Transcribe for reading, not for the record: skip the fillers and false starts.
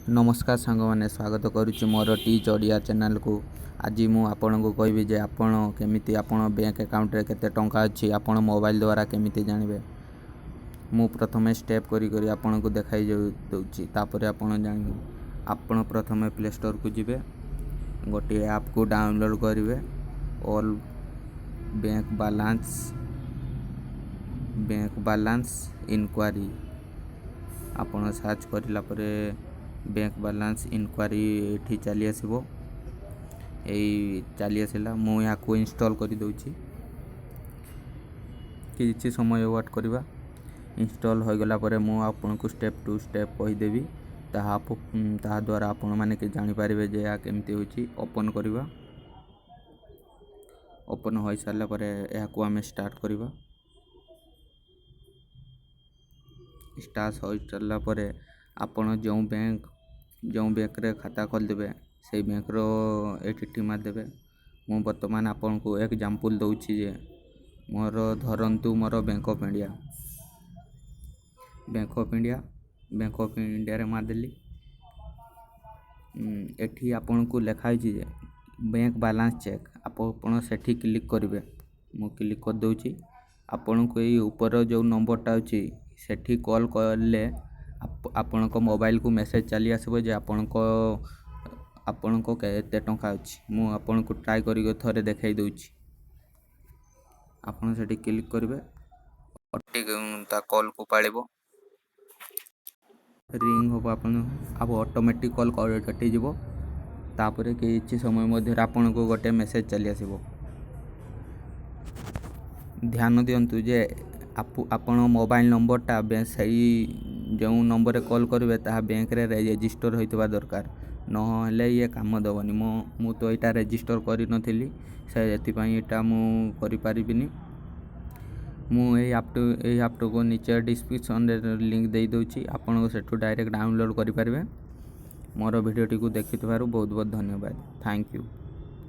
नमस्कार सांग मैंने स्वागत करुच्ची मोर टीच ओडिया चैनल को। आज मु आपन को कहबी जे आपण केमिति आपण बैंक अकाउंट रे केते टंका अछि आपण मोबाइल द्वारा केमिति जानबे। मु प्रथमे स्टेप करी करी आपण को देखाई दउची तापर आपण जानिबे। आपण प्रथमे प्ले स्टोर को जिबे, गोटे ऐप को डाउनलोड करिवे। ऑल बैंक बैलेंस इंक्वायरी आपण सर्च करिला परे बैंक बैलेंस इंक्वायरी एठी चली आसीबो। चली आसिला मु या को इंस्टॉल करी दउची। किछि समय वेट करबा। इंस्टॉल हो गला परे मु आपन को स्टेप टू स्टेप कहि देबी। ताहा द्वारा आपण माने के जानि पारिबे जे या केमति होची। ओपन करबा। ओपन होई सारला परे या को हमें स्टार्ट करबा। स्टार्ट होई सारला परे आपण जो बैंक रे खाता खोल देबे से बैंक रो एटीटी मार देबे। मु वर्तमान आपन को एग्जांपल दउची जे मोर धरंतु मोर बैंक ऑफ इंडिया रे मार देली। एठी आपन को लिखाई जे बैंक बैलेंस चेक आपण सेठी क्लिक करिवे। मु क्लिक कर दउची। आपन को ए ऊपर जो नंबर टा अछि सेठी कॉल करले आपण को मोबाइल को मेसेज चली आसबो जे आपण को केते टंका अछि। मु आपण को ट्राई करी थरे देखाई दउची। आपण सेठी क्लिक करिवे। ता कॉल को पाळिबो। रिंग हो आपण अब ऑटोमेटिक कॉल कटि जिवो। तापरे किछि समय मध्ये आपण को गोटे मेसेज चली आसीबो। ध्यान दियंतु जे आपण मोबाइल नंबर टा सही जो नंबर कॉल करिवे ता बैंक रे रजिस्टर होइतबा दरकार। न हेले ये काम दबनी। मु तो एटा रजिस्टर करि नथिली से एति पई एटा मु करि परिबिनी। मु ए ऐप को नीचे डिस्क्रिप्शन रे लिंक देई दउची। आपण को सेटू डायरेक्ट डाउनलोड करि परिबे। मोर वीडियो टी को देखितबारु बहुत बहुत धन्यवाद। Thank you.